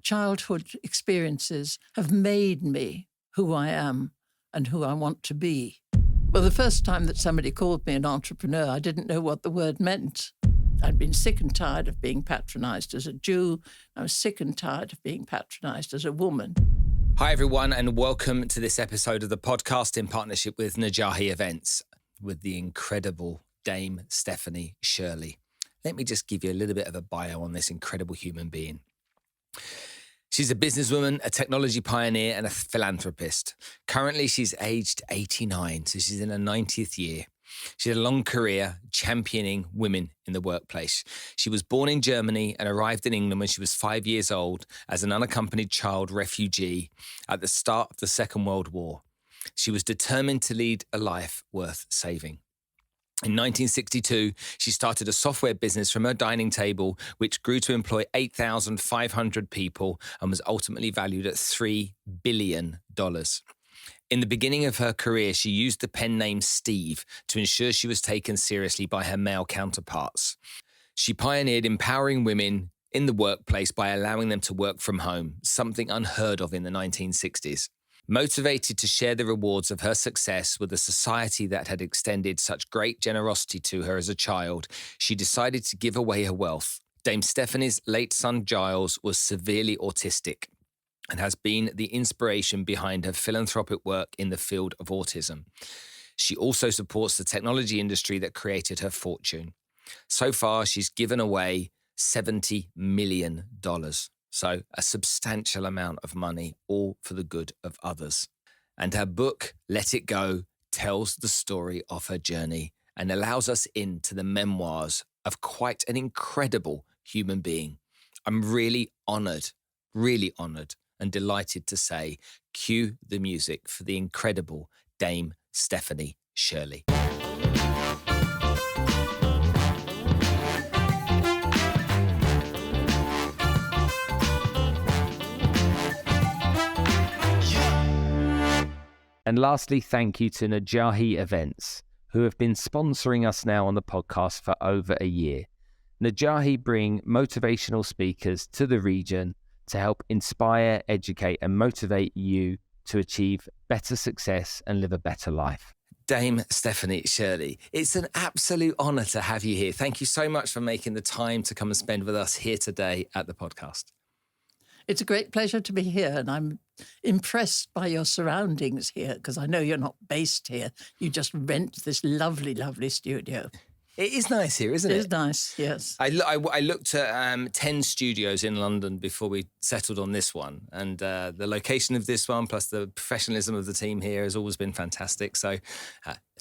childhood experiences have made me who I am and who I want to be. Well, the first time that somebody called me an entrepreneur, I didn't know what the word meant. I'd been sick and tired of being patronised as a Jew. I was sick and tired of being patronised as a woman. Hi, everyone, and welcome to this episode of the podcast in partnership with Najahi Events with the incredible Dame Stephanie Shirley. Let me just give you a little bit of a bio on this incredible human being. She's a businesswoman, a technology pioneer, and a philanthropist. Currently, she's aged 89, so she's in her 90th year. She had a long career championing women in the workplace. She was born in Germany and arrived in England when she was 5 years old as an unaccompanied child refugee at the start of the Second World War. She was determined to lead a life worth saving. In 1962, she started a software business from her dining table, which grew to employ 8,500 people and was ultimately valued at $3 billion. In the beginning of her career, she used the pen name Steve to ensure she was taken seriously by her male counterparts. She pioneered empowering women in the workplace by allowing them to work from home, something unheard of in the 1960s. Motivated to share the rewards of her success with a society that had extended such great generosity to her as a child, she decided to give away her wealth. Dame Stephanie's late son Giles was severely autistic and has been the inspiration behind her philanthropic work in the field of autism. She also supports the technology industry that created her fortune. So far, she's given away $70 million. So a substantial amount of money, all for the good of others. And her book, Let It Go, tells the story of her journey and allows us into the memoirs of quite an incredible human being. I'm really honored and delighted to say, cue the music for the incredible Dame Stephanie Shirley. And lastly, thank you to Najahi Events, who have been sponsoring us now on the podcast for over a year. Najahi bring motivational speakers to the region to help inspire, educate, and motivate you to achieve better success and live a better life. Dame Stephanie Shirley, it's an absolute honor to have you here. Thank you so much for making the time to come and spend with us here today at the podcast. It's a great pleasure to be here, and I'm impressed by your surroundings here, because I know you're not based here. You just rent this lovely, lovely studio. It is nice here, isn't it? It is nice, yes. I looked at 10 studios in London before we settled on this one, and the location of this one plus the professionalism of the team here has always been fantastic, so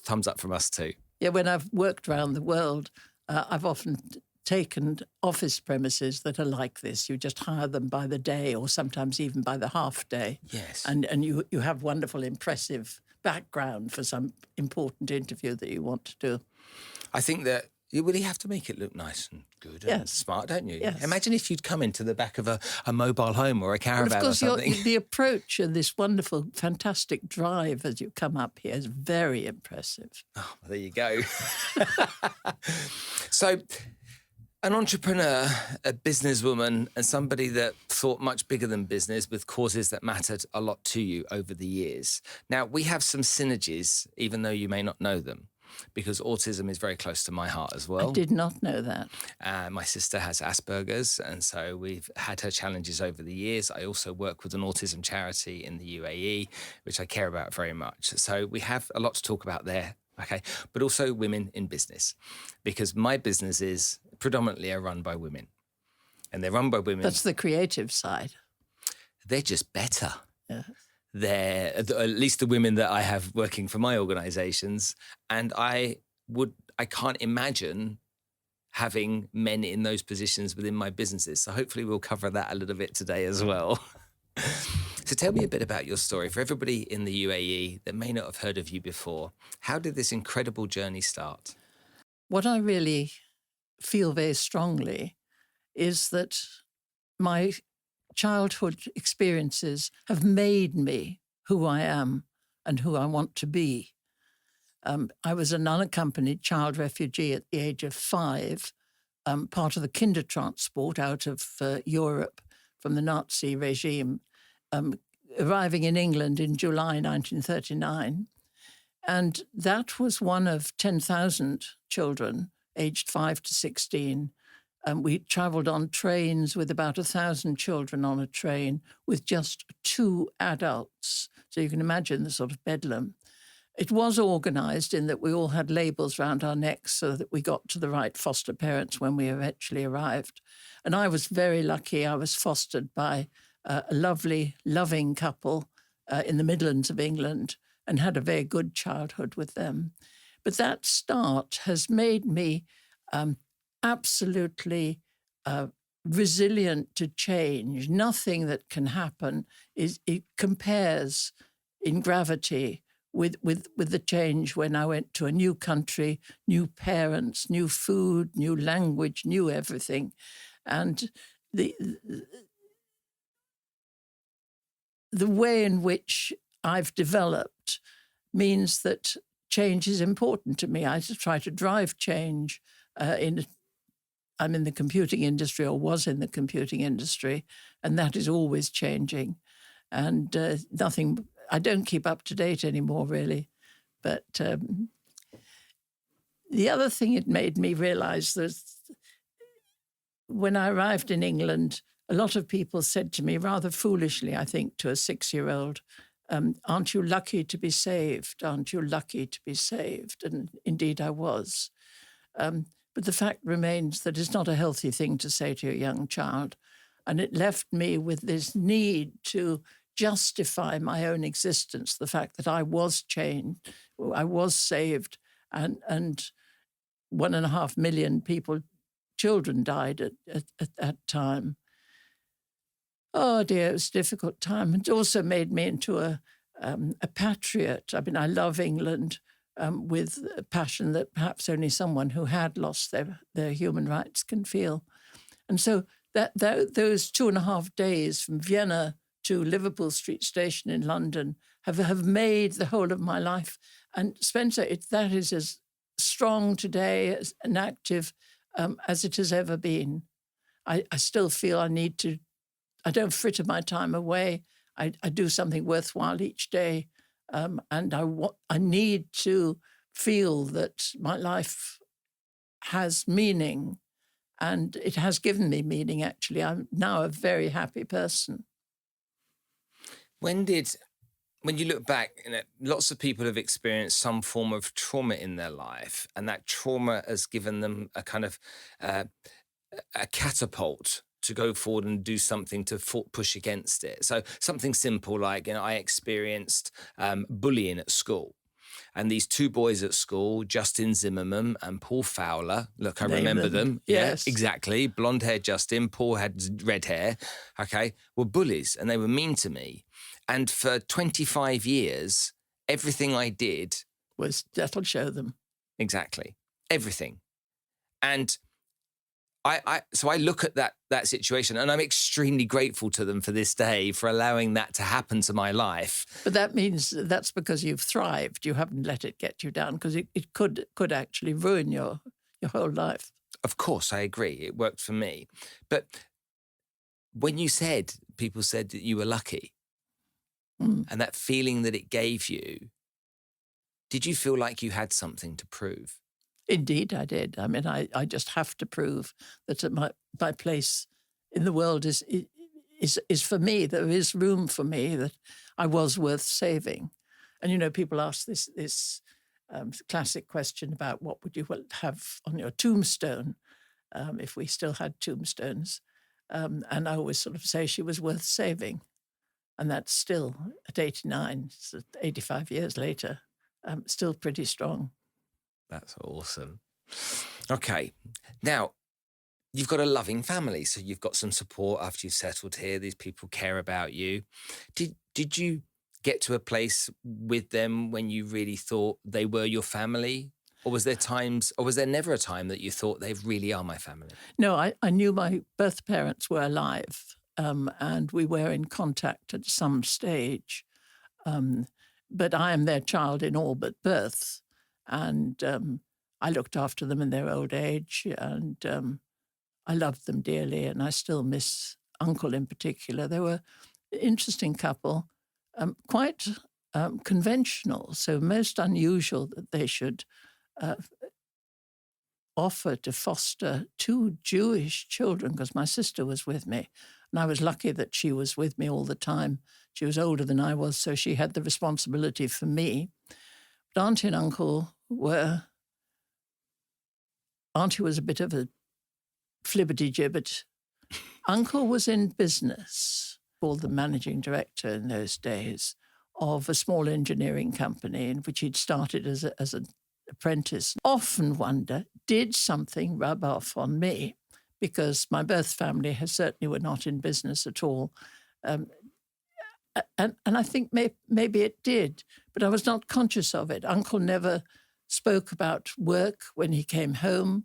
thumbs up from us too. Yeah, when I've worked around the world, I've often taken office premises that are like this. You just hire them by the day or sometimes even by the half day. Yes. And you have wonderful, impressive background for some important interview that you want to do. I think that you really have to make it look nice and good and smart, don't you? Yes. Imagine if you'd come into the back of a mobile home or a caravan or something. Of course, the approach and this wonderful, fantastic drive as you come up here is very impressive. Oh, well, there you go. So, an entrepreneur, a businesswoman, and somebody that thought much bigger than business with causes that mattered a lot to you over the years. Now, we have some synergies, even though you may not know them, because autism is very close to my heart as well. I did not know that. My sister has Asperger's, and so we've had her challenges over the years. I also work with an autism charity in the UAE, which I care about very much. So we have a lot to talk about there. Okay, but also women in business, because my businesses predominantly are run by women, and they're run by women. That's the creative side. They're just better. Yeah. They're at least the women that I have working for my organizations, and I can't imagine having men in those positions within my businesses. So hopefully we'll cover that a little bit today as well. So tell me a bit about your story. For everybody in the UAE that may not have heard of you before, how did this incredible journey start? What I really feel very strongly is that my childhood experiences have made me who I am and who I want to be. I was an unaccompanied child refugee at the age of 5, part of the Kindertransport out of Europe from the Nazi regime, arriving in England in July 1939. And that was one of 10,000 children aged 5 to 16. We travelled on trains with about 1,000 children on a train with just 2 adults. So you can imagine the sort of bedlam. It was organised in that we all had labels round our necks so that we got to the right foster parents when we eventually arrived. And I was very lucky. I was fostered by a lovely, loving couple in the Midlands of England and had a very good childhood with them. But that start has made me absolutely resilient to change. Nothing that can happen it compares in gravity with the change when I went to a new country, new parents, new food, new language, new everything. And the way in which I've developed means that change is important to me. I try to drive change. I'm in the computing industry, or was in the computing industry, and that is always changing. And nothing, I don't keep up to date anymore, really. But the other thing it made me realize that when I arrived in England, a lot of people said to me, rather foolishly, I think, to a 6-year-old, aren't you lucky to be saved? Aren't you lucky to be saved? And indeed I was. But the fact remains that it's not a healthy thing to say to a young child. And it left me with this need to justify my own existence, the fact that I was changed, I was saved, and 1.5 million children died at that time. Oh dear, it was a difficult time. It also made me into a patriot. I mean, I love England with a passion that perhaps only someone who had lost their human rights can feel. And so those 2.5 days from Vienna to Liverpool Street Station in London have made the whole of my life. And Spencer, that is as strong today and active as it has ever been. I still feel I don't fritter my time away. I do something worthwhile each day. And I need to feel that my life has meaning, and it has given me meaning, actually. I'm now a very happy person. When you look back, lots of people have experienced some form of trauma in their life, and that trauma has given them a kind of a catapult to go forward and do something to push against it. So something simple like, I experienced bullying at school. And these 2 boys at school, Justin Zimmerman and Paul Fowler, look, I remember them. Yes. Yeah, exactly. Blonde-haired Justin, Paul had red hair, okay, were bullies, and they were mean to me. And for 25 years, everything I did that'll show them. Exactly. Everything. And so I look at that situation, and I'm extremely grateful to them for this day for allowing that to happen to my life. But that means that's because you've thrived. You haven't let it get you down, because it could actually ruin your whole life. Of course, I agree. It worked for me. But when people said that you were lucky, and that feeling that it gave you, did you feel like you had something to prove? Indeed, I did. I mean, I just have to prove that my place in the world is for me. There is room for me, that I was worth saving. And, people ask this classic question about what would you have on your tombstone if we still had tombstones. And I always sort of say she was worth saving. And that's still, at 89, so 85 years later, still pretty strong. That's awesome. Okay. Now, you've got a loving family, so you've got some support after you've settled here. These people care about you. Did you get to a place with them when you really thought they were your family? Or was there never a time that you thought they really are my family? No, I knew my birth parents were alive, and we were in contact at some stage. But I am their child in all but birth. And I looked after them in their old age, and I loved them dearly, and I still miss uncle in particular. They were an interesting couple, quite conventional, so most unusual that they should offer to foster 2 Jewish children, because my sister was with me. And I was lucky that she was with me all the time. She was older than I was, so she had the responsibility for me. But Auntie and Uncle were... Auntie was a bit of a flibbity-gibbet. Uncle was in business, called the managing director in those days, of a small engineering company in which he'd started as an apprentice. Often wonder, did something rub off on me? Because my birth family certainly were not in business at all. And I think maybe it did, but I was not conscious of it. Uncle never spoke about work when he came home,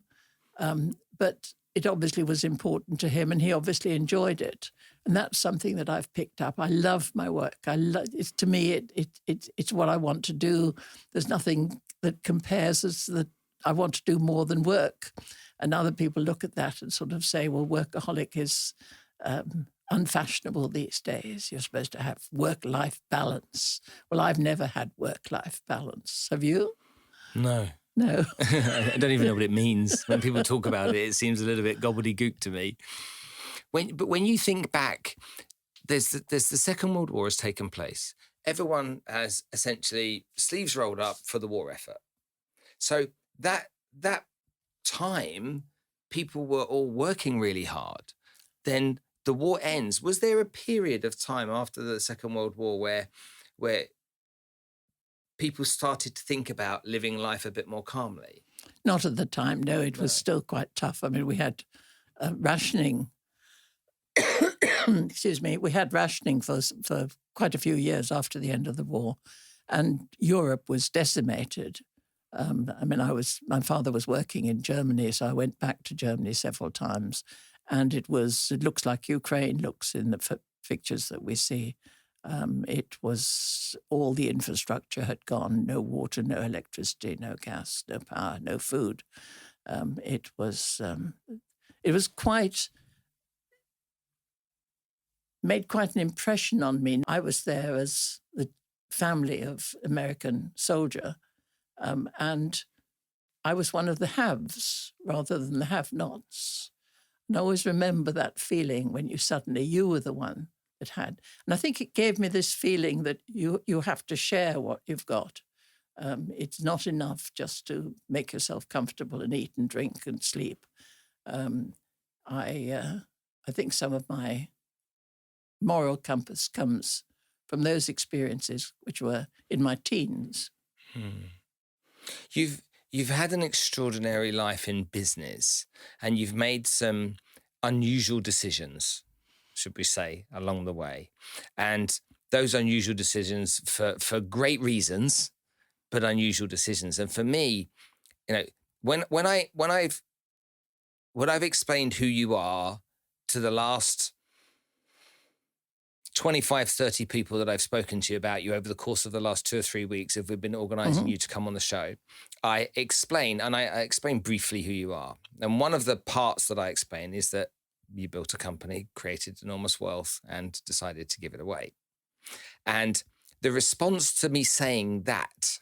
but it obviously was important to him, and he obviously enjoyed it. And that's something that I've picked up. I love my work. To me, it's what I want to do. There's nothing that compares as that I want to do more than work. And other people look at that and sort of say, well, workaholic is unfashionable these days. You're supposed to have work-life balance. Well, I've never had work-life balance. Have you? No. No. I don't even know what it means. When people talk about it, it seems a little bit gobbledygook to me. But when you think back, there's the Second World War has taken place. Everyone has essentially sleeves rolled up for the war effort. So that time, people were all working really hard. Then the war ends. Was there a period of time after the Second World War where people started to think about living life a bit more calmly? Not at the time, no. It was still quite tough. I mean, we had rationing. Excuse me. We had rationing for quite a few years after the end of the war, and Europe was decimated. I mean, my father was working in Germany, so I went back to Germany several times, and it looks like Ukraine looks in the pictures that we see. It was all the infrastructure had gone, no water, no electricity, no gas, no power, no food. It was made quite an impression on me. I was there as the family of American soldier, and I was one of the haves rather than the have-nots. And I always remember that feeling when you were the one that had. And I think it gave me this feeling that you have to share what you've got. It's not enough just to make yourself comfortable and eat and drink and sleep. I think some of my moral compass comes from those experiences, which were in my teens. You've had an extraordinary life in business, and you've made some unusual decisions, should we say, along the way. And those unusual decisions for great reasons, but unusual decisions. And for me, when I've explained who you are to the last 25, 30 people that I've spoken to you about you over the course of the last 2 or 3 weeks, if we've been organizing you to come on the show, I explain briefly who you are. And one of the parts that I explain is that you built a company, created enormous wealth, and decided to give it away. And the response to me saying that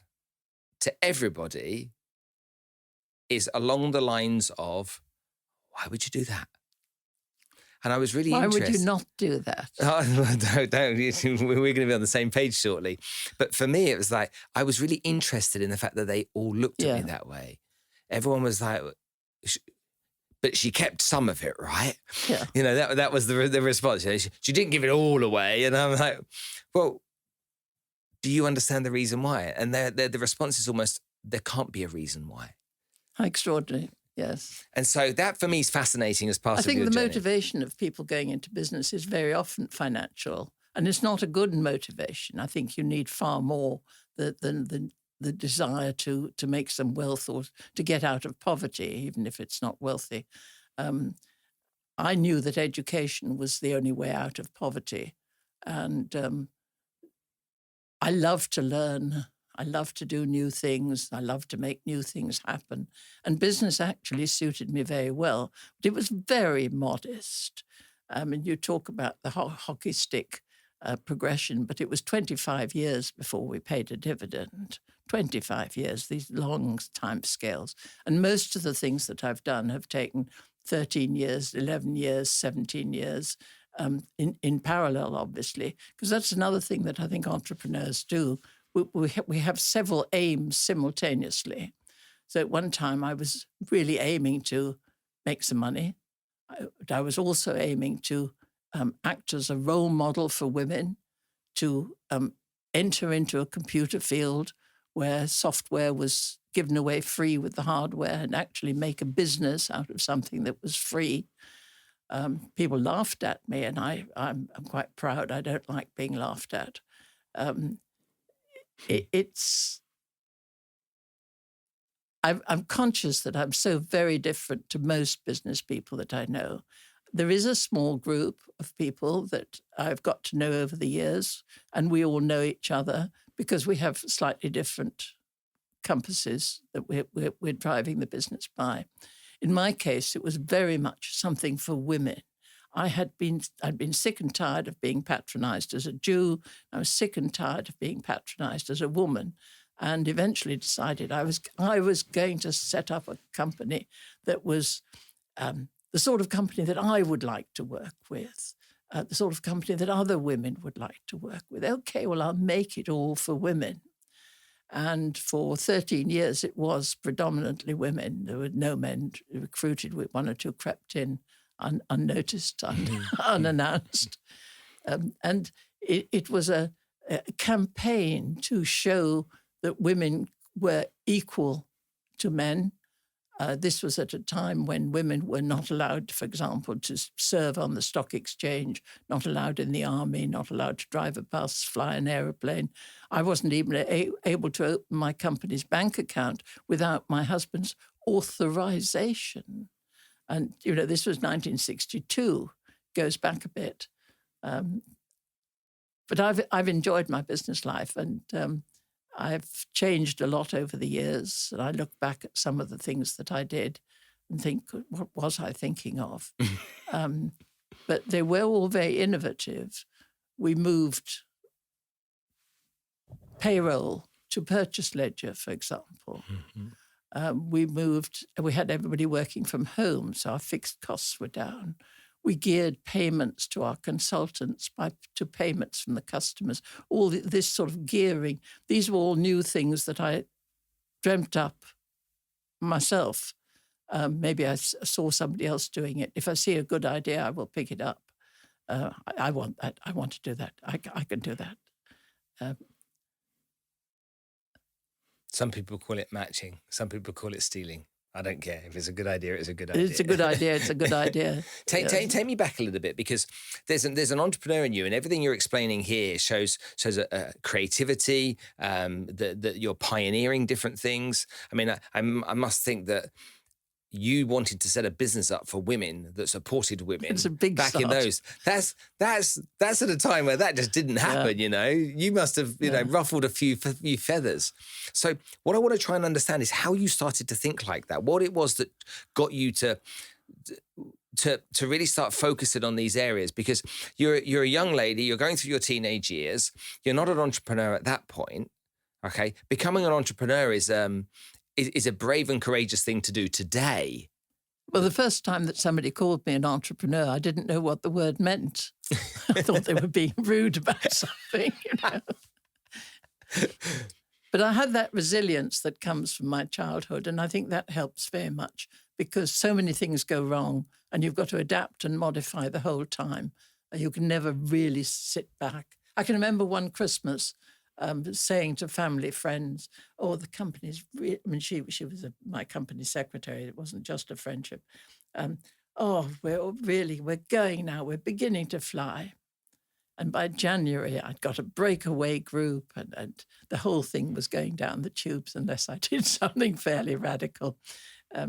to everybody is along the lines of, why would you do that? And I was really interested. Why would you not do that? Oh, don't. We're going to be on the same page shortly. But for me, it was like, I was really interested in the fact that they all looked at me that way. Everyone was like, but she kept some of it, right? Yeah. That was the response. She didn't give it all away. And I'm like, well, do you understand the reason why? And the response is almost, there can't be a reason why. How extraordinary. Yes. And so that for me is fascinating as part of your journey. I think the motivation of people going into business is very often financial, and it's not a good motivation. I think you need far more than the desire to make some wealth or to get out of poverty, even if it's not wealthy. I knew that education was the only way out of poverty, and I love to learn. I love to do new things. I love to make new things happen. And business actually suited me very well. But it was very modest. And you talk about the hockey stick progression, but it was 25 years before we paid a dividend. 25 years, these long time scales. And most of the things that I've done have taken 13 years, 11 years, 17 years, in parallel, obviously, because that's another thing that I think entrepreneurs do. We have several aims simultaneously. So at one time, I was really aiming to make some money. I was also aiming to act as a role model for women, to enter into a computer field where software was given away free with the hardware and actually make a business out of something that was free. People laughed at me, and I'm quite proud. I don't like being laughed at. I'm conscious that I'm so very different to most business people that I know. There is a small group of people that I've got to know over the years, and we all know each other because we have slightly different compasses that we're driving the business by. In my case, it was very much something for women. I'd been sick and tired of being patronized as a Jew. I was sick and tired of being patronized as a woman, and eventually decided I was going to set up a company that was the sort of company that I would like to work with, the sort of company that other women would like to work with. Okay, well, I'll make it all for women. And for 13 years, it was predominantly women. There were no men recruited. One or two crept in unnoticed, unannounced. And it was a campaign to show that women were equal to men. This was at a time when women were not allowed, for example, to serve on the stock exchange, not allowed in the army, not allowed to drive a bus, fly an aeroplane. I wasn't even able to open my company's bank account without my husband's authorization. And, this was 1962, goes back a bit. But I've enjoyed my business life, and I've changed a lot over the years, and I look back at some of the things that I did and think, what was I thinking of? But they were all very innovative. We moved payroll to purchase ledger, for example. Mm-hmm. We had everybody working from home, so our fixed costs were down. We geared payments to our consultants to payments from the customers. All this sort of gearing, these were all new things that I dreamt up myself. Maybe I saw somebody else doing it. If I see a good idea, I will pick it up. I want that. I want to do that. I can do that. Some people call it matching. Some people call it stealing. I don't care. If it's a good idea, it's a good idea. It's a good idea. It's a good idea. Take me back a little bit, because there's an entrepreneur in you, and everything you're explaining here shows a creativity, that you're pioneering different things. I mean, I must think that you wanted to set a business up for women that supported women. It's a big back start. In those. That's at a time where that just didn't happen. Yeah. You must have ruffled a few feathers. So what I want to try and understand is how you started to think like that. What it was that got you to really start focusing on these areas, because you're a young lady. You're going through your teenage years. You're not an entrepreneur at that point. Okay, becoming an entrepreneur is a brave and courageous thing to do today. Well, the first time that somebody called me an entrepreneur, I didn't know what the word meant. I thought they were being rude about something, But I had that resilience that comes from my childhood, and I think that helps very much, because so many things go wrong and you've got to adapt and modify the whole time. You can never really sit back. I can remember one Christmas saying to family, friends, the company's she was my company secretary. It wasn't just a friendship. We're going now. We're beginning to fly. And by January, I'd got a breakaway group, and the whole thing was going down the tubes unless I did something fairly radical.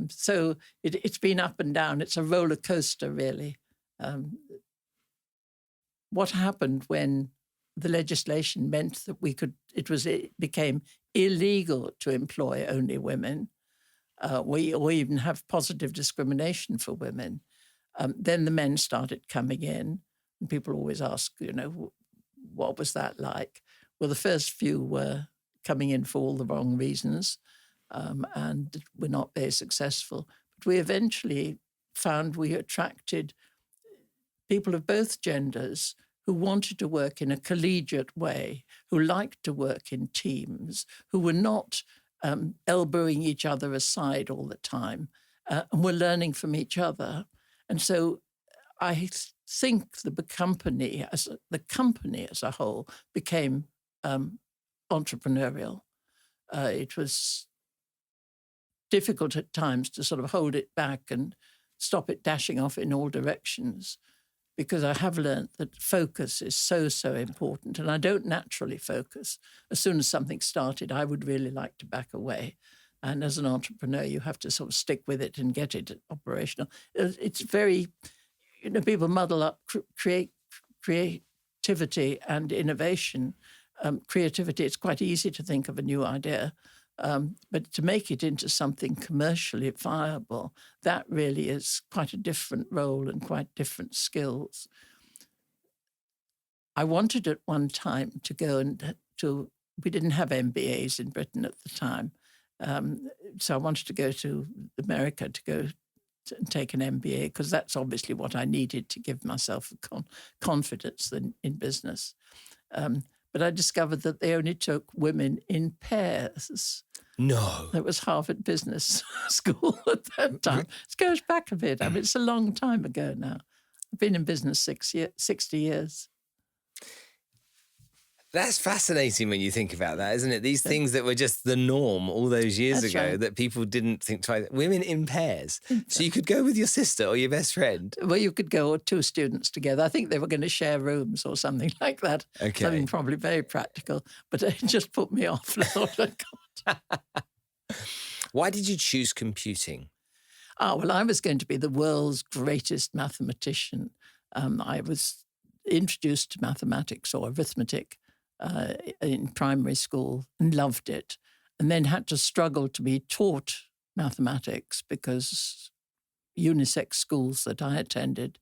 So it's been up and down. It's a roller coaster, really. What happened when the legislation meant that it became illegal to employ only women, or even have positive discrimination for women. Then the men started coming in, and people always ask, what was that like? Well, the first few were coming in for all the wrong reasons, and were not very successful. But we eventually found we attracted people of both genders who wanted to work in a collegiate way, who liked to work in teams, who were not elbowing each other aside all the time, and were learning from each other. And so I think the company as a whole became entrepreneurial. It was difficult at times to sort of hold it back and stop it dashing off in all directions, because I have learned that focus is so, so important. And I don't naturally focus. As soon as something started, I would really like to back away. And as an entrepreneur, you have to sort of stick with it and get it operational. It's very, people muddle up creativity and innovation. Creativity, it's quite easy to think of a new idea. But to make it into something commercially viable, that really is quite a different role and quite different skills. I wanted at one time to go we didn't have MBAs in Britain at the time. So I wanted to go to America to go and take an MBA, because that's obviously what I needed to give myself confidence in business. But I discovered that they only took women in pairs. No. That was Harvard Business School at that time. It goes back a bit. I mean, it's a long time ago now. I've been in business 60 years. That's fascinating when you think about that, isn't it? These things that were just the norm all those years ago, right. that people didn't think twice. Women in pairs. So you could go with your sister or your best friend. Well, you could go, or two students together. I think they were going to share rooms or something like that. Okay. Something probably very practical. But it just put me off. I thought, Why did you choose computing? Well, I was going to be the world's greatest mathematician. I was introduced to mathematics or arithmetic in primary school and loved it, and then had to struggle to be taught mathematics because unisex schools that I attended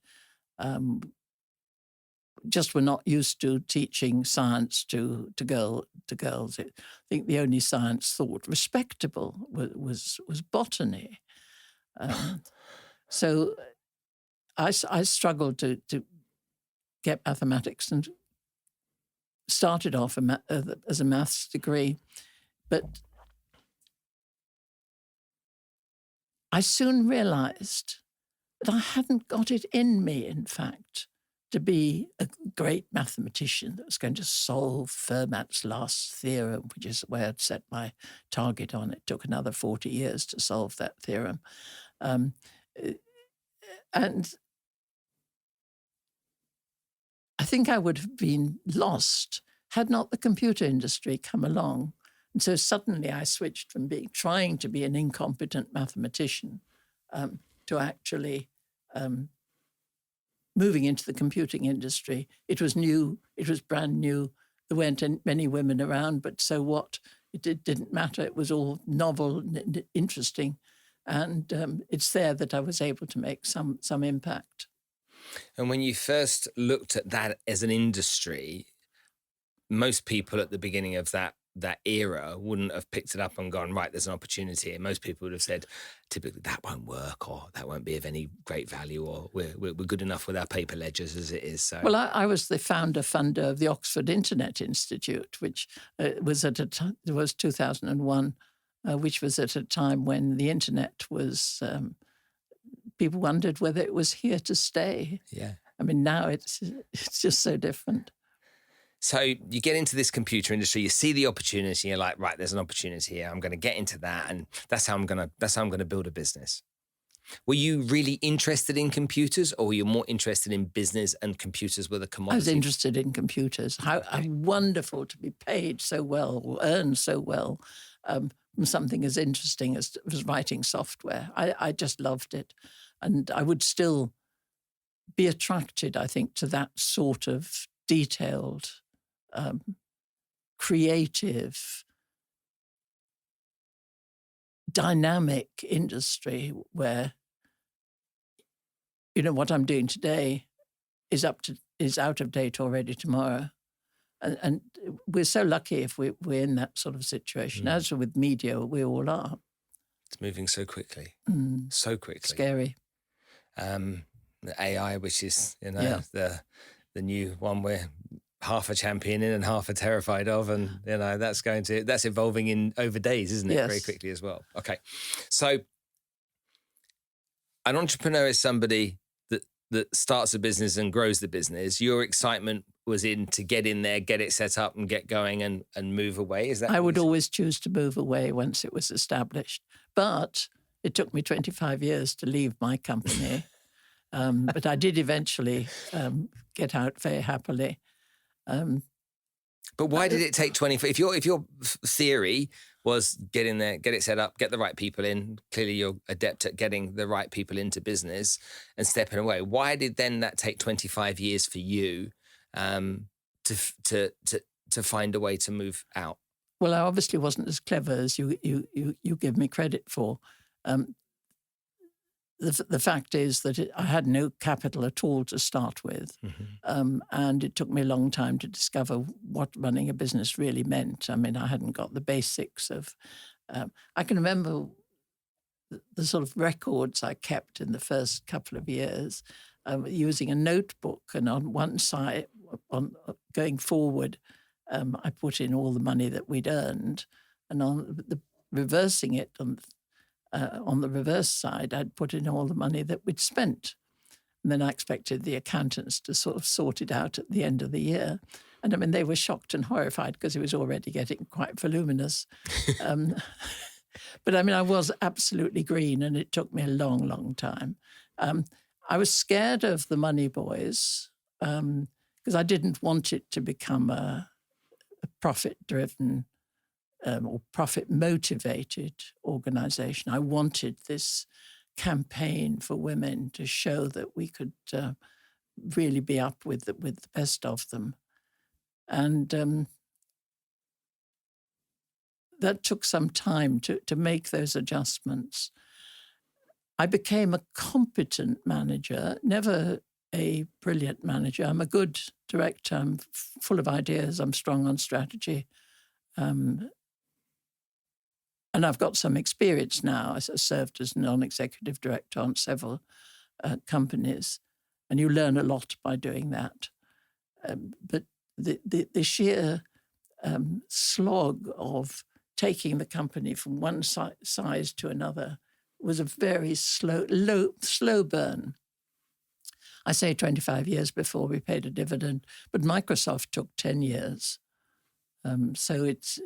just were not used to teaching science to girls. I think the only science thought respectable was botany. So I struggled to get mathematics, and started off as a maths degree, but I soon realized that I hadn't got it in me, in fact, to be a great mathematician that was going to solve Fermat's last theorem, which is where I'd set my target on. It took another 40 years to solve that theorem. And I think I would have been lost had not the computer industry come along. And so suddenly I switched from trying to be an incompetent mathematician to actually moving into the computing industry. It was new. It was brand new. There weren't many women around, but so what? It didn't matter. It was all novel and interesting. And it's there that I was able to make some impact. And when you first looked at that as an industry, most people at the beginning of that era wouldn't have picked it up and gone, right, there's an opportunity. And most people would have said, typically, that won't work, or that won't be of any great value, or we're good enough with our paper ledgers as it is. So, well, I was the funder of the Oxford Internet Institute, which was it was 2001, which was at a time when the internet was. People wondered whether it was here to stay. Yeah. I mean, now it's just so different. So you get into this computer industry, you see the opportunity, you're like, right, there's an opportunity here. I'm going to get into that, and that's how I'm going to build a business. Were you really interested in computers, or were you more interested in business and computers were the commodity? I was interested in computers. How wonderful to be paid so well or earn so well from something as interesting as writing software. I just loved it. And I would still be attracted, I think, to that sort of detailed, creative, dynamic industry where what I'm doing today is out of date already tomorrow. And we're so lucky if we're in that sort of situation. As with media, we all are. It's moving so quickly. So quickly. Scary. The AI, which is, the new one we're half a champion in and half a terrified of. And, that's evolving in over days, isn't it? Yes. Very quickly as well. Okay. So an entrepreneur is somebody that starts a business and grows the business. Your excitement was to get in there, get it set up and get going and move away. Is that? I would always choose to move away once it was established. But it took me 25 years to leave my company. But I did eventually get out very happily. But why did it take 25? If your theory was get in there, get it set up, get the right people in, clearly you're adept at getting the right people into business and stepping away. Why did then that take 25 years for you to find a way to move out? Well, I obviously wasn't as clever as you give me credit for. The fact is that I had no capital at all to start with. And it took me a long time to discover what running a business really meant. I mean, I hadn't got the basics of... I can remember the sort of records I kept in the first couple of years using a notebook. And on one side, going forward, I put in all the money that we'd earned. And on reversing it, on the reverse side, I'd put in all the money that we'd spent. And then I expected the accountants to sort of sort it out at the end of the year. And I mean, they were shocked and horrified because it was already getting quite voluminous. But I mean, I was absolutely green and it took me a long, long time. I was scared of the money boys because I didn't want it to become a profit-driven or profit-motivated organization. I wanted this campaign for women to show that we could really be up with the best of them. And that took some time to make those adjustments. I became a competent manager, never a brilliant manager. I'm a good director. I'm full of ideas. I'm strong on strategy. And I've got some experience now. I served as non-executive director on several companies, and you learn a lot by doing that. But the sheer slog of taking the company from one size to another was a very slow burn. I say 25 years before we paid a dividend, but Microsoft took 10 years. So it's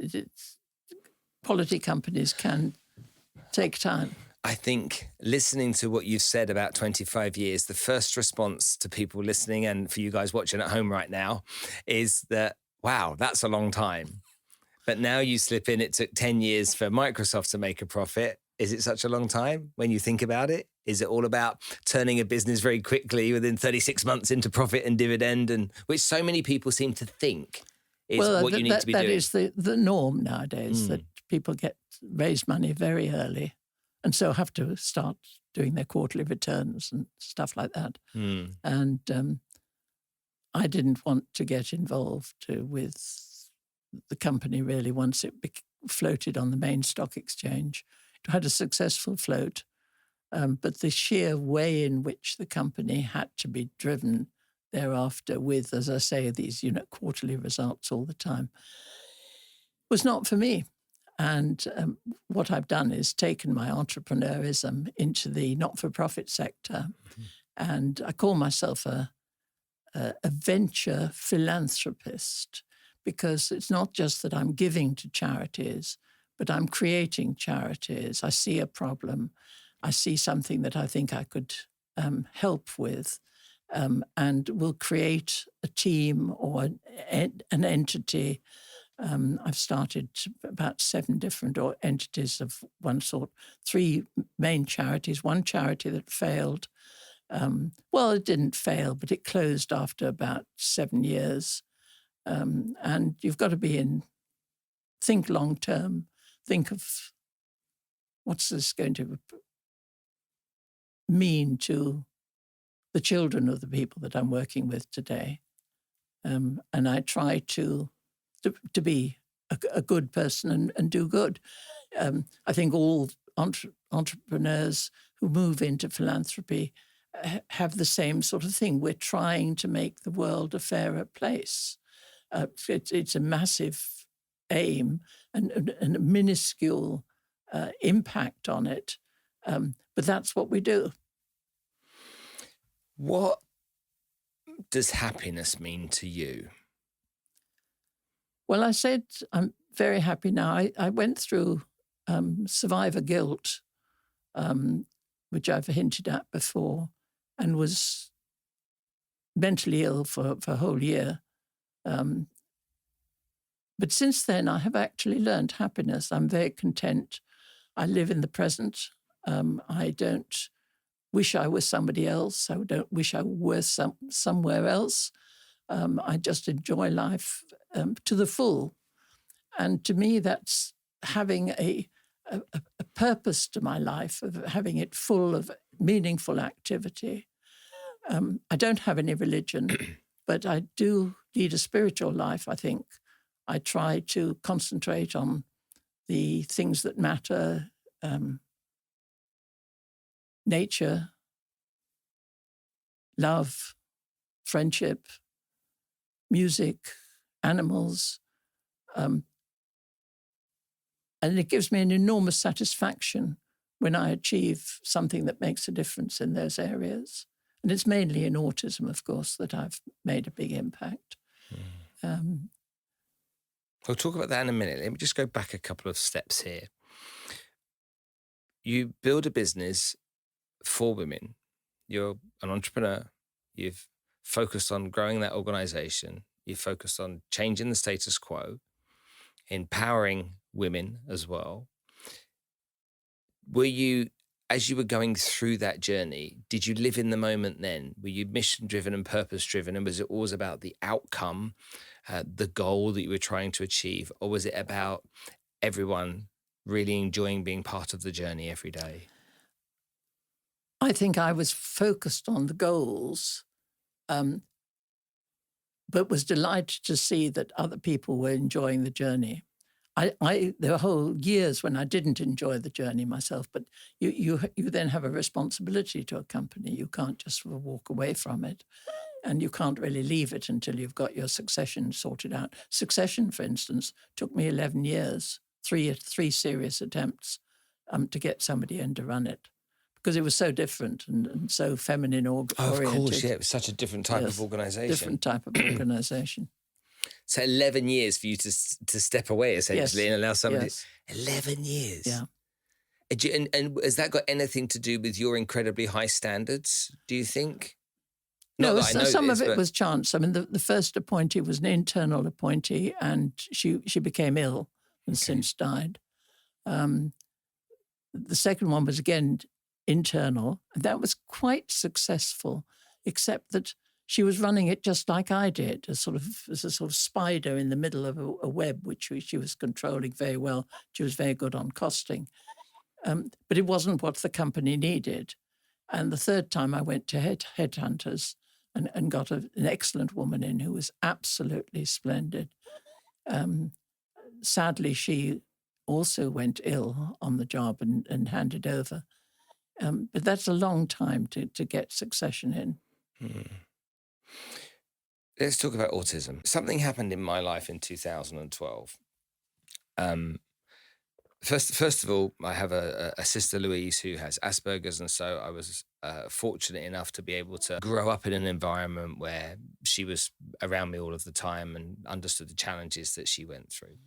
quality companies can take time. I think listening to what you've said about 25 years, the first response to people listening and for you guys watching at home right now is that, wow, that's a long time. But now you slip in, it took 10 years for Microsoft to make a profit. Is it such a long time when you think about it? Is it all about turning a business very quickly within 36 months into profit and dividend, and which so many people seem to think is what you need to be doing? That is the norm nowadays, that people raise money very early and so have to start doing their quarterly returns and stuff like that. And I didn't want to get involved with the company really once it floated on the main stock exchange. It had a successful float, but the sheer way in which the company had to be driven thereafter with, as I say, these quarterly results all the time was not for me. And what I've done is taken my entrepreneurism into the not-for-profit sector. And I call myself a venture philanthropist, because it's not just that I'm giving to charities, but I'm creating charities. I see a problem. I see something that I think I could help with, and will create a team or an entity. I've started about 7 different entities of one sort, 3 main charities, one charity that failed. Well, it didn't fail, but it closed after about 7 years. And you've got to think long term, think of what's this going to mean to the children of the people that I'm working with today. And I try to be a good person and do good. I think all entrepreneurs who move into philanthropy have the same sort of thing. We're trying to make the world a fairer place. It's a massive aim and a minuscule impact on it, but that's what we do. What does happiness mean to you? Well, I said I'm very happy now. I went through survivor guilt, which I've hinted at before, and was mentally ill for a whole year. But since then, I have actually learned happiness. I'm very content. I live in the present. I don't wish I was somebody else. I don't wish I were somewhere else. I just enjoy life to the full. And to me, that's having a purpose to my life, of having it full of meaningful activity. I don't have any religion, but I do lead a spiritual life, I think. I try to concentrate on the things that matter, nature, love, friendship, music, animals. And it gives me an enormous satisfaction when I achieve something that makes a difference in those areas. And it's mainly in autism, of course, that I've made a big impact. We'll talk about that in a minute. Let me just go back a couple of steps here. You build a business for women. You're an entrepreneur. You've focused on growing that organization. You've focused on changing the status quo, empowering women as well. Were you, as you were going through that journey, did you live in the moment then? Were you mission-driven and purpose-driven? And was it always about the outcome, the goal that you were trying to achieve? Or was it about everyone really enjoying being part of the journey every day? I think I was focused on the goals, but was delighted to see that other people were enjoying the journey. There were whole years when I didn't enjoy the journey myself, but you then have a responsibility to a company. You can't just sort of walk away from it, and you can't really leave it until you've got your succession sorted out. Succession, for instance, took me 11 years, three serious attempts to get somebody in to run it, because it was so different and so feminine oriented. Of course, yeah, it was such a different type of organisation. Different type of organisation. So 11 years for you to step away, essentially, and allow somebody... Yes. 11 years? Yeah. And has that got anything to do with your incredibly high standards, do you think? No, some of it was chance. I mean, the first appointee was an internal appointee, and she became ill and since died. The second one was, again, internal. And that was quite successful, except that she was running it just like I did, as a sort of spider in the middle of a web, which she was controlling very well. She was very good on costing. But it wasn't what the company needed. And the third time I went to headhunters and got an excellent woman in who was absolutely splendid. Sadly, she also went ill on the job and handed over. But that's a long time to get succession in. Let's talk about autism. Something happened in my life in 2012. First of all, I have a sister, Louise, who has Asperger's, and so I was fortunate enough to be able to grow up in an environment where she was around me all of the time and understood the challenges that she went through.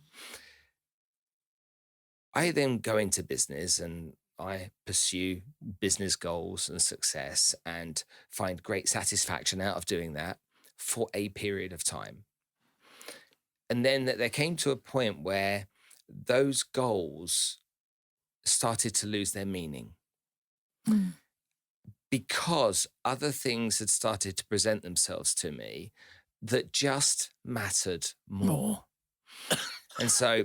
I then go into business and I pursue business goals and success and find great satisfaction out of doing that for a period of time. And then there came to a point where those goals started to lose their meaning because other things had started to present themselves to me that just mattered more. And so...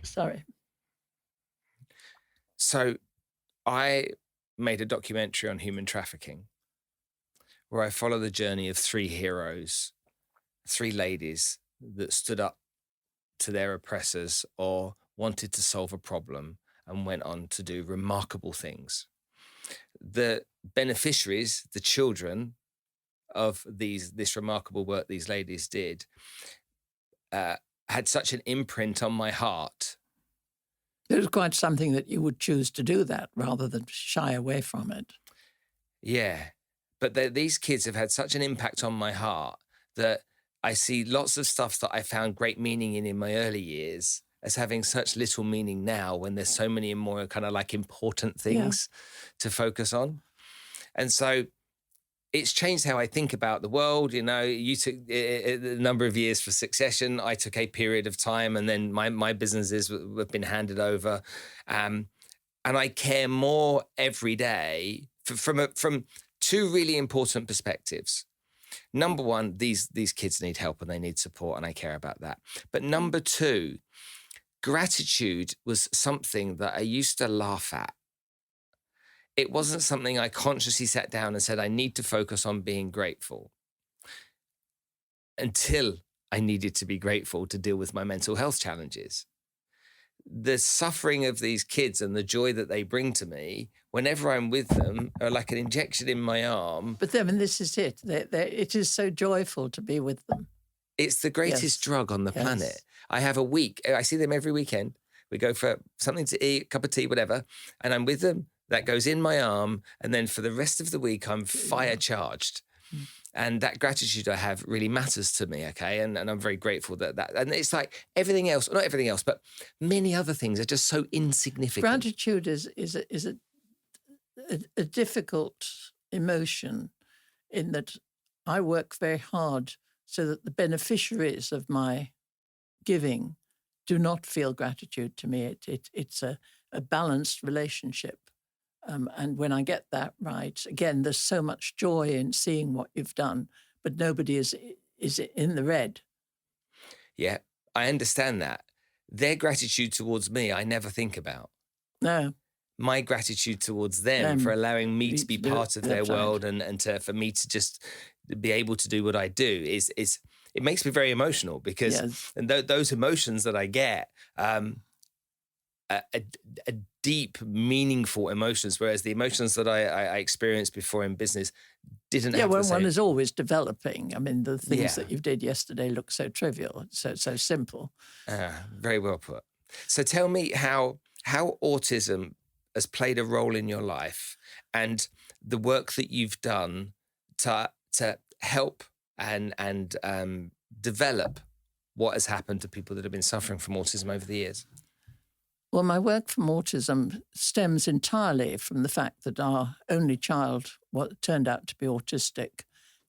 Sorry. So I made a documentary on human trafficking where I follow the journey of three heroes, three ladies that stood up to their oppressors or wanted to solve a problem and went on to do remarkable things. The beneficiaries, the children of this remarkable work these ladies did, had such an imprint on my heart. It was quite something that you would choose to do that rather than shy away from it. Yeah. But these kids have had such an impact on my heart that I see lots of stuff that I found great meaning in my early years as having such little meaning now when there's so many more kind of like important things to focus on. And so it's changed how I think about the world. You know, you took a number of years for succession. I took a period of time, and then my businesses have been handed over. And I care more every day from two really important perspectives. Number one, these kids need help and they need support, and I care about that. But number two, gratitude was something that I used to laugh at. It wasn't something I consciously sat down and said, I need to focus on being grateful, until I needed to be grateful to deal with my mental health challenges. The suffering of these kids and the joy that they bring to me whenever I'm with them are like an injection in my arm. But then, and this is it. It is so joyful to be with them. It's the greatest drug on the planet. I have a week. I see them every weekend. We go for something to eat, a cup of tea, whatever, and I'm with them. That goes in my arm. And then for the rest of the week, I'm fire charged. And that gratitude I have really matters to me, okay? And I'm very grateful that, and it's like everything else, not everything else, but many other things are just so insignificant. Gratitude is a difficult emotion, in that I work very hard so that the beneficiaries of my giving do not feel gratitude to me. It's a balanced relationship. And when I get that right, again, there's so much joy in seeing what you've done, but nobody is in the red. Yeah, I understand that. Their gratitude towards me, I never think about. No. My gratitude towards them for allowing me to be part of their world, and for me to just be able to do what I do is it makes me very emotional, because and those emotions that I get, a deep, meaningful emotions, whereas the emotions that I experienced before in business didn't have the same. One is always developing. I mean, the things that you did yesterday look so trivial, so simple. Very well put. So tell me how autism has played a role in your life, and the work that you've done to help and develop what has happened to people that have been suffering from autism over the years. Well, my work from autism stems entirely from the fact that our only child turned out to be autistic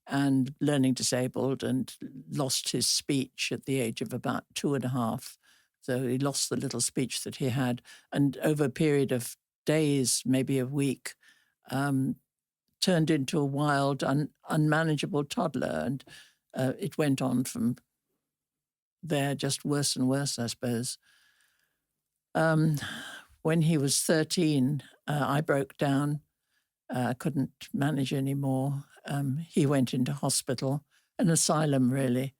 and learning disabled, and lost his speech at the age of about 2.5. So he lost the little speech that he had, and over a period of days, maybe a week, turned into a wild, unmanageable toddler. And it went on from there, just worse and worse, I suppose. When he was 13, I broke down. I couldn't manage anymore. He went into hospital, an asylum really,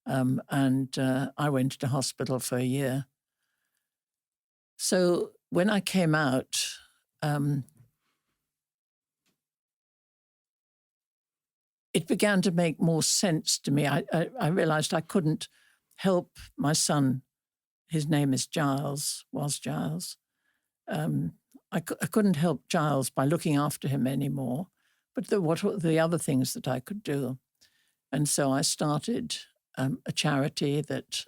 and I went to hospital for a year. So when I came out, it began to make more sense to me. I realized I couldn't help my son. His name is Giles, was Giles. I couldn't help Giles by looking after him anymore, but what were the other things that I could do? And so I started a charity that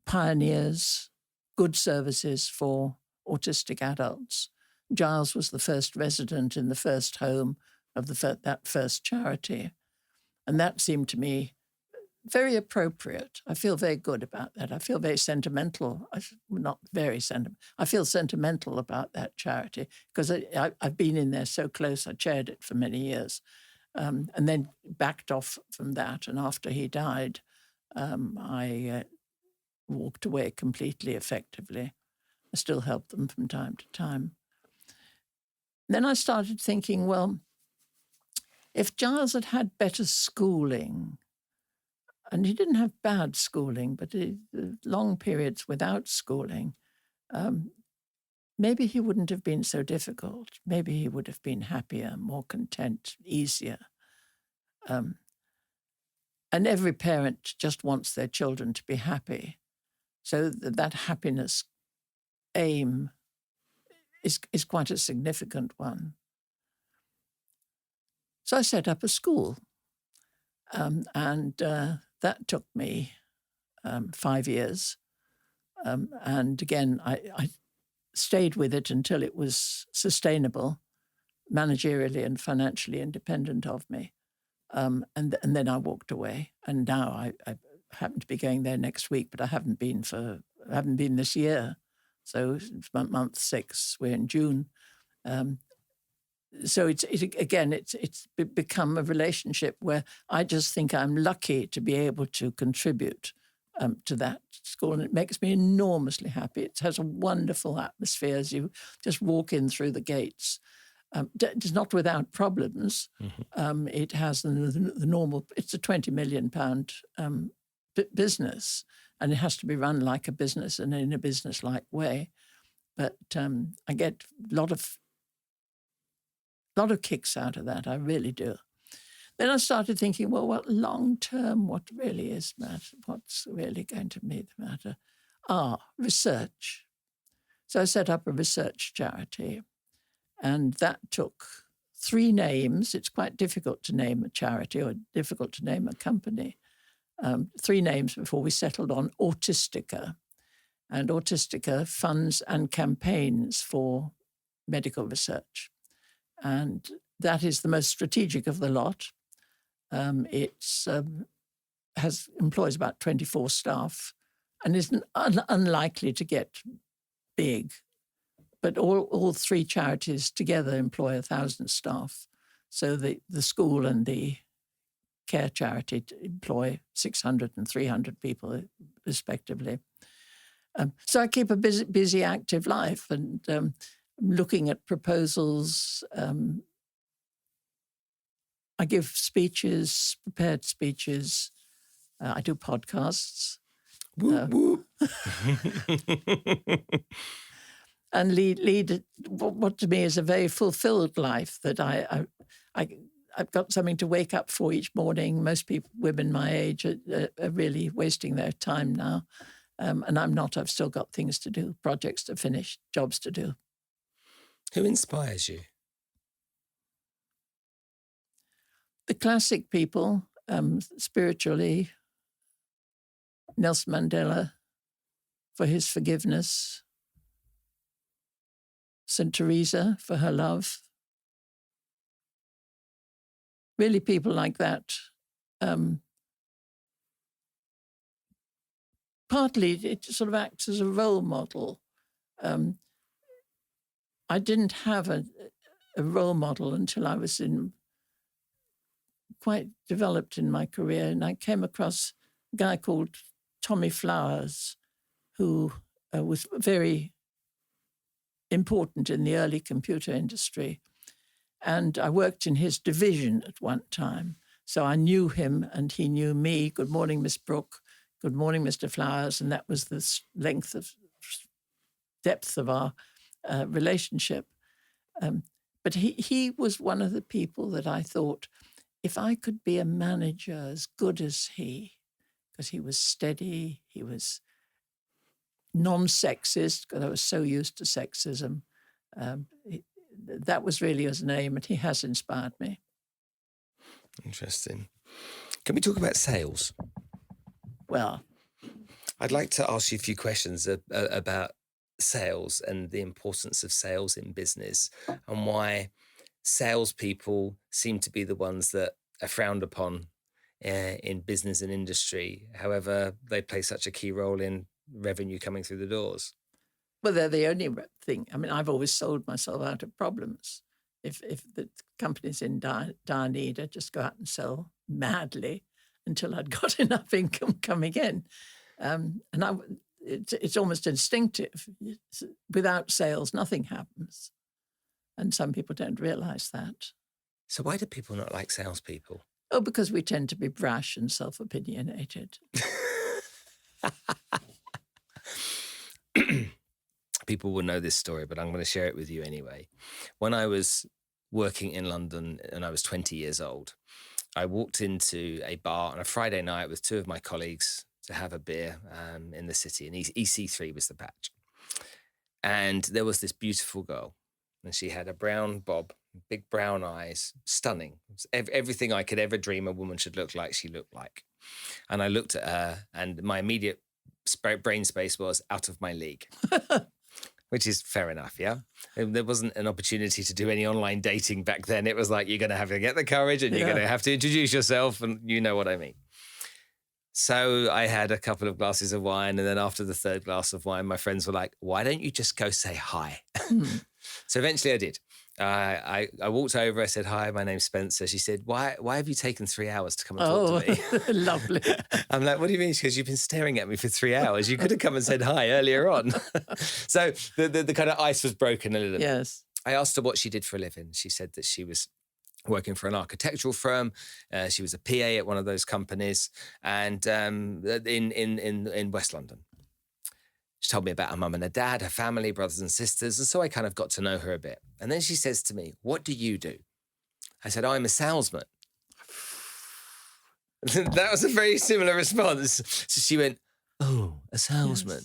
pioneers good services for autistic adults. Giles was the first resident in the first home of that first charity. And that seemed to me very appropriate. I feel very good about that. I feel very sentimental. Not very sentimental. I feel sentimental about that charity because I've been in there so close. I chaired it for many years, and then backed off from that. And after he died, I walked away completely effectively. I still help them from time to time. Then I started thinking, well, if Giles had had better schooling, and he didn't have bad schooling, but long periods without schooling, maybe he wouldn't have been so difficult. Maybe he would have been happier, more content, easier. And every parent just wants their children to be happy. So that happiness aim is quite a significant one. So I set up a school, and that took me 5 years. And again, I stayed with it until it was sustainable, managerially and financially independent of me. And then I walked away. And now I happen to be going there next week, but I haven't been this year. So it's month 6. We're in June. So it's become a relationship where I just think I'm lucky to be able to contribute to that school, and it makes me enormously happy. It has a wonderful atmosphere as you just walk in through the gates. It's not without problems. Mm-hmm. It has the normal. It's a £20 million business, and it has to be run like a business and in a business-like way. But I get a lot of kicks out of that. I really do. Then I started thinking, well, what long term? What really is matter? What's really going to be the matter? Research. So I set up a research charity, and that took 3 names. It's quite difficult to name a charity or difficult to name a company. 3 names before we settled on Autistica. And Autistica funds and campaigns for medical research. And that is the most strategic of the lot. It employs about 24 staff and is unlikely to get big. But all 3 charities together employ 1,000 staff. So the school and the care charity employ 600 and 300 people, respectively. So I keep a busy, active life, and looking at proposals. I give speeches, prepared speeches. I do podcasts. Whoop, whoop. And lead what to me is a very fulfilled life, that I've got something to wake up for each morning. Most women my age are really wasting their time now. And I'm not. I've still got things to do, projects to finish, jobs to do. Who inspires you? The classic people, spiritually, Nelson Mandela for his forgiveness, St. Teresa for her love. Really people like that. Partly it sort of acts as a role model. I didn't have a role model until I was quite developed in my career, and I came across a guy called Tommy Flowers, who was very important in the early computer industry. And I worked in his division at one time. So I knew him and he knew me. Good morning, Miss Brooke. Good morning, Mr. Flowers. And that was the depth of our relationship. But he was one of the people that I thought, if I could be a manager as good as he, because he was steady, he was non-sexist, because I was so used to sexism. That was really his name, and he has inspired me. Interesting. Can we talk about sales? Well, I'd like to ask you a few questions about sales and the importance of sales in business, and why salespeople seem to be the ones that are frowned upon in business and industry. However, they play such a key role in revenue coming through the doors. Well, they're the only thing. I mean, I've always sold myself out of problems. If the company's in dire need, I'd just go out and sell madly until I'd got enough income coming in. And it's almost instinctive. Without sales, nothing happens. And some people don't realise that. So why do people not like salespeople? Oh, because we tend to be brash and self-opinionated. People will know this story, but I'm going to share it with you anyway. When I was working in London and I was 20 years old, I walked into a bar on a Friday night with two of my colleagues to have a beer in the city, and EC3 was the patch. And there was this beautiful girl, and she had a brown bob, big brown eyes, stunning. Everything I could ever dream a woman should look like, she looked like. And I looked at her, and my immediate brain space was out of my league. Which is fair enough, yeah? And there wasn't an opportunity to do any online dating back then. It was like, you're going to have to get the courage and you're going to have to introduce yourself, and you know what I mean. So I had a couple of glasses of wine, and then after the third glass of wine, my friends were like, why don't you just go say hi? So eventually I did. I walked over, I said, hi, my name's Spencer. She said, why have you taken 3 hours to come and talk to me? Lovely. I'm like, what do you mean? She goes, you've been staring at me for 3 hours. You could have come and said hi earlier on. So the kind of ice was broken a little bit. Yes. I asked her what she did for a living. She said that she was working for an architectural firm. She was a PA at one of those companies, and in West London. She told me about her mum and her dad, her family, brothers and sisters. And so I kind of got to know her a bit. And then she says to me, what do you do? I said, I'm a salesman. That was a very similar response. So she went, oh, a salesman.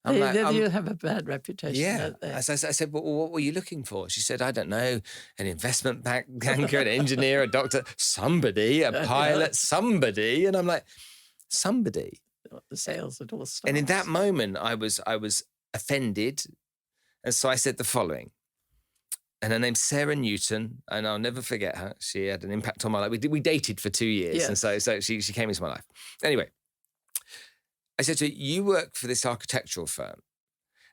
Yes. They do have a bad reputation. Yeah. Don't they? I said, well, what were you looking for? She said, I don't know, an investment banker, an engineer, a doctor, somebody, a pilot, somebody. And I'm like, somebody? The sales at all starts. And in that moment, I was offended. And so I said the following. And her name's Sarah Newton, and I'll never forget her. She had an impact on my life. We dated for 2 years. Yes. And so she came into my life. Anyway, I said to her, you work for this architectural firm.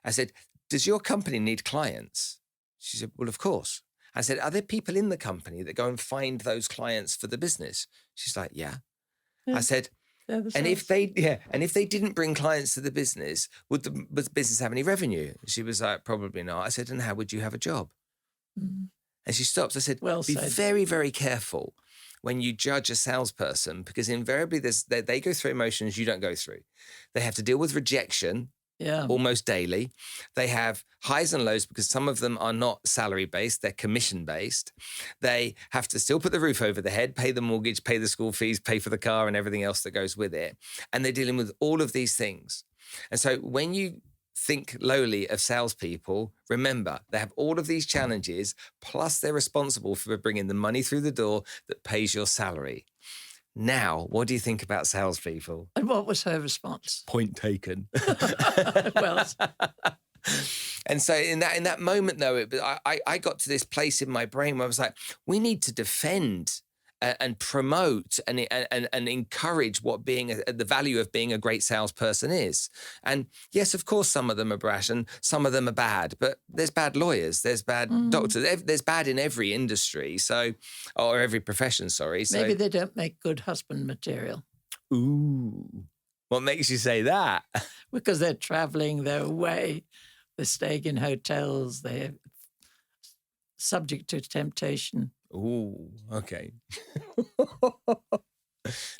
I said, does your company need clients? She said, well, of course. I said, are there people in the company that go and find those clients for the business? She's like, yeah. I said, and if they didn't bring clients to the business, would the business have any revenue? She was like, probably not. I said, and how would you have a job? Mm. And she stops. I said, be very, very careful when you judge a salesperson, because invariably they go through emotions you don't go through. They have to deal with rejection almost daily. They have highs and lows because some of them are not salary-based, they're commission-based. They have to still put the roof over their head, pay the mortgage, pay the school fees, pay for the car and everything else that goes with it. And they're dealing with all of these things. And so when you think lowly of salespeople, remember, they have all of these challenges, plus they're responsible for bringing the money through the door that pays your salary. Now, what do you think about salespeople? And what was her response? Point taken. Well, and so in that moment, though, I got to this place in my brain where I was like, we need to defend and promote and encourage what the value of being a great salesperson is. And yes, of course, some of them are brash and some of them are bad, but there's bad lawyers, there's bad doctors, there's bad in every industry, or every profession, sorry. So, maybe they don't make good husband material. Ooh, what makes you say that? Because they're traveling, they're away, they're staying in hotels, they're subject to temptation. Ooh, okay.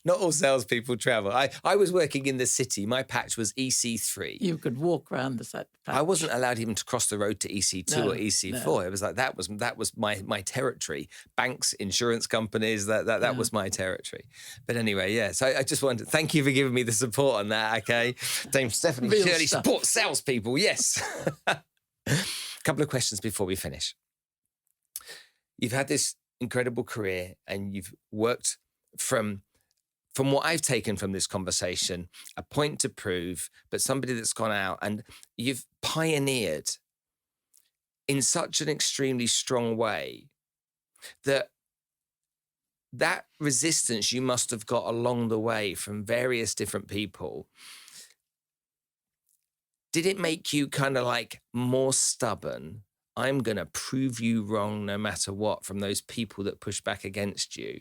Not all salespeople travel. I was working in the city. My patch was EC3. You could walk around the patch. I wasn't allowed even to cross the road to EC2 or EC4. No. It was like that was my territory. Banks, insurance companies, that was my territory. But anyway, yeah. So I just wanted to thank you for giving me the support on that. Okay, Dame Stephanie Shirley supports salespeople. Yes. A couple of questions before we finish. You've had this incredible career, and you've worked from what I've taken from this conversation, a point to prove, but somebody that's gone out and you've pioneered in such an extremely strong way that resistance you must have got along the way from various different people. Did it make you kind of like more stubborn? I'm going to prove you wrong no matter what from those people that push back against you?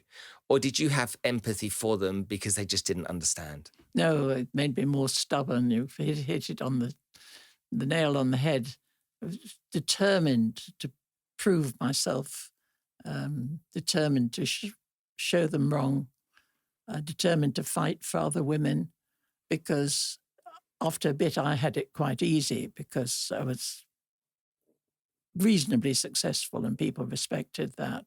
Or did you have empathy for them because they just didn't understand? No, it made me more stubborn. You hit it on the nail on the head. I was determined to prove myself, determined to show them wrong, determined to fight for other women, because after a bit I had it quite easy because I was reasonably successful and people respected that.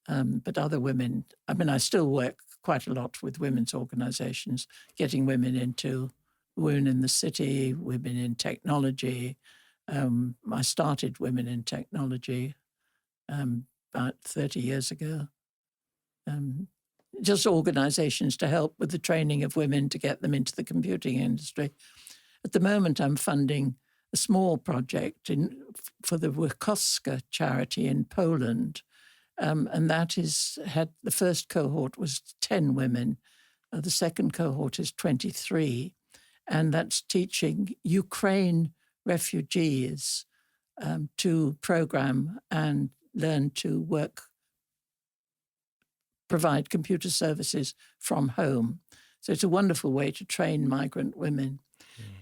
But other women, I mean, I still work quite a lot with women's organizations, getting women into Women in the City, women in technology. I started Women in Technology about 30 years ago. Just organizations to help with the training of women to get them into the computing industry. At the moment, I'm funding a small project for the Wykowska charity in Poland. And that the first cohort was 10 women. The second cohort is 23. And that's teaching Ukraine refugees to program and learn to provide computer services from home. So it's a wonderful way to train migrant women.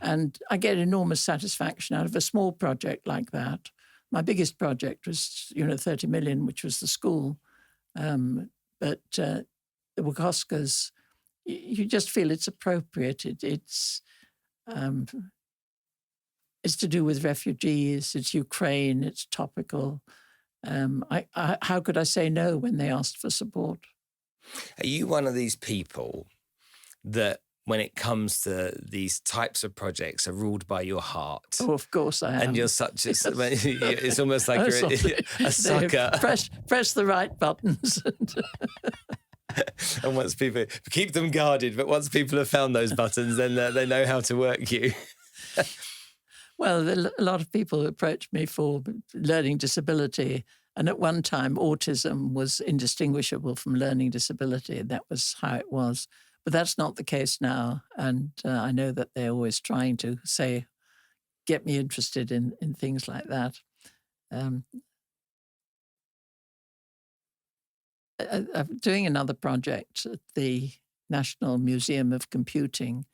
And I get enormous satisfaction out of a small project like that. My biggest project was, 30 million, which was the school. But the Wykowskas, you just feel it's appropriate. It's to do with refugees. It's Ukraine. It's topical. How could I say no when they asked for support? Are you one of these people that, when it comes to these types of projects, are ruled by your heart? Oh, of course I am. And you're such it's almost like you're a sucker. Press the right buttons. And once people keep them guarded, but once people have found those buttons, then they know how to work you. Well, a lot of people approach me for learning disability. And at one time, autism was indistinguishable from learning disability. That was how it was. But that's not the case now. And I know that they're always trying to get me interested in things like that. I'm doing another project at the National Museum of Computing,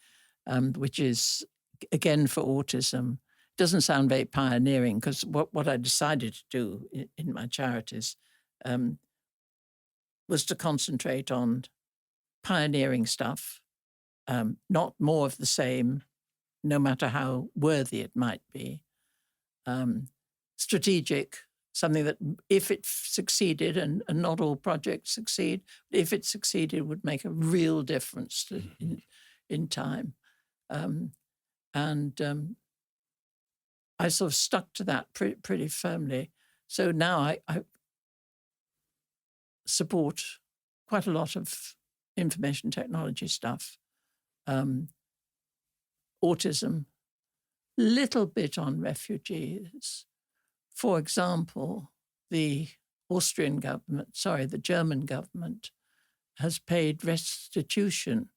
which is, again, for autism. It doesn't sound very pioneering because what I decided to do in my charities was to concentrate on pioneering stuff, not more of the same, no matter how worthy it might be. Strategic, something that if it succeeded, and not all projects succeed, but if it succeeded, would make a real difference in time. I sort of stuck to that pretty firmly. So now I support quite a lot of information technology stuff, autism, little bit on refugees. For example, the German government has paid restitution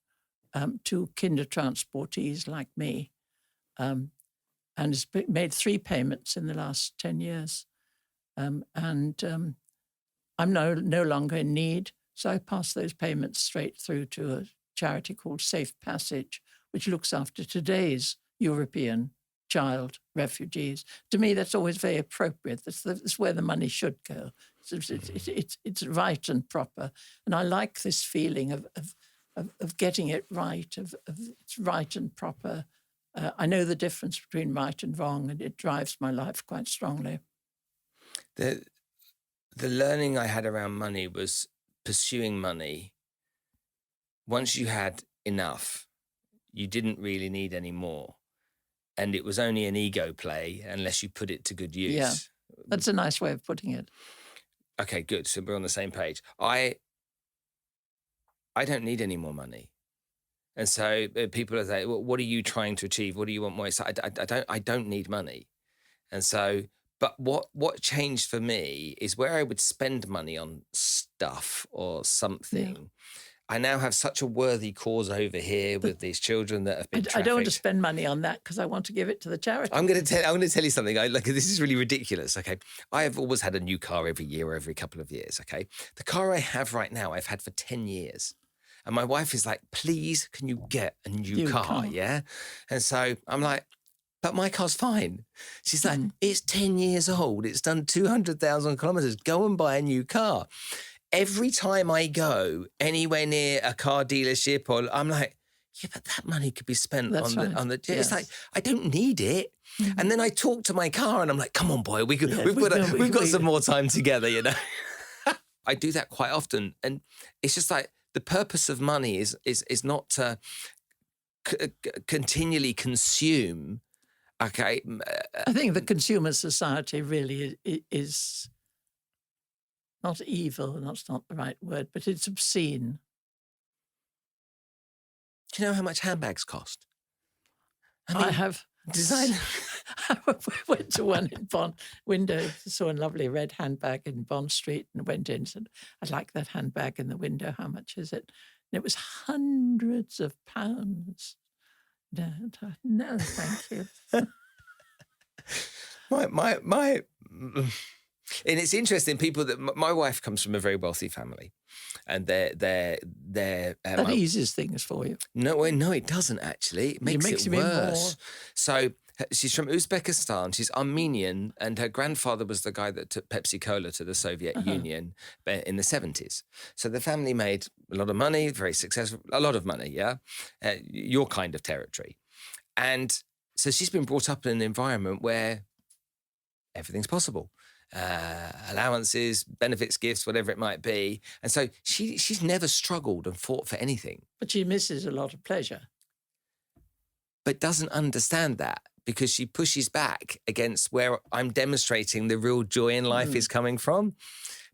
to Kindertransportees like me, and has made 3 payments in the last 10 years. I'm no longer in need, so I pass those payments straight through to a charity called Safe Passage, which looks after today's European child refugees. To me, that's always very appropriate. That's where the money should go. It's right and proper. And I like this feeling of getting it right, of it's right and proper. I know the difference between right and wrong, and it drives my life quite strongly. The learning I had around money was pursuing money. Once you had enough, you didn't really need any more. And it was only an ego play unless you put it to good use. Yeah, that's a nice way of putting it. Okay, good. So we're on the same page. I don't need any more money. And so people are saying, well, what are you trying to achieve? What do you want more? So I don't need money. And so, but what changed for me is where I would spend money on stuff or something. Yeah. I now have such a worthy cause over here with these children that have been trafficked. I don't want to spend money on that because I want to give it to the charity. I'm going to tell you something. This is really ridiculous. Okay, I have always had a new car every year or every couple of years. Okay, the car I have right now, I've had for 10 years. And my wife is like, please, can you get a new car? Yeah. And so I'm like, but my car's fine. She's like, it's 10 years old. It's done 200,000 kilometers. Go and buy a new car. Every time I go anywhere near a car dealership, or I'm like, yeah, but that money could be spent on the. Yes. It's like, I don't need it. Mm-hmm. And then I talk to my car and I'm like, come on, boy, we've got some more time together, you know. I do that quite often. And it's just like, the purpose of money is not to continually consume. Okay. I think the consumer society really is not evil, that's not the right word, but it's obscene. Do you know how much handbags cost? I have design. I went to one in Bond window, saw a lovely red handbag in Bond Street and went in and said, I'd like that handbag in the window. How much is it? And it was hundreds of pounds. No, thank you. And it's interesting, people that my wife comes from a very wealthy family, and they're that eases things for you. No, it doesn't actually. It makes it worse. So she's from Uzbekistan. She's Armenian, and her grandfather was the guy that took Pepsi Cola to the Soviet Union in the 70s. So the family made a lot of money, very successful, a lot of money. Yeah, your kind of territory, and so she's been brought up in an environment where everything's possible. Allowances, benefits, gifts, whatever it might be. And so she's never struggled and fought for anything. But she misses a lot of pleasure. But doesn't understand that, because she pushes back against where I'm demonstrating the real joy in life is coming from,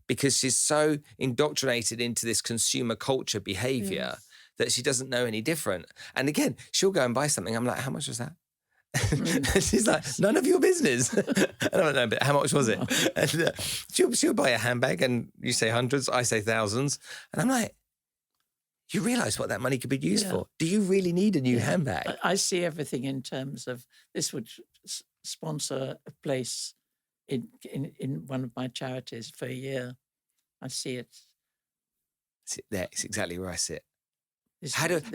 because she's so indoctrinated into this consumer culture behavior that she doesn't know any different. And again, she'll go and buy something. I'm like, how much was that? She's like, none of your business. I don't know, but how much was it? And she'll buy a handbag, and you say hundreds, I say thousands. And I'm like, you realise what that money could be used for? Do you really need a new handbag? I see everything in terms of, this would sponsor a place in one of my charities for a year. I see it. Sit there. It's exactly where I sit. I don't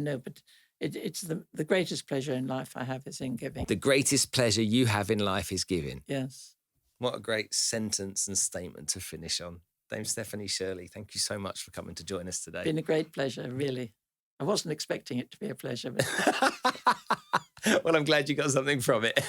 know, but it's the greatest pleasure in life I have is in giving. The greatest pleasure you have in life is giving. Yes. What a great sentence and statement to finish on. Dame Stephanie Shirley, thank you so much for coming to join us today. It's been a great pleasure, really. I wasn't expecting it to be a pleasure. But... Well, I'm glad you got something from it.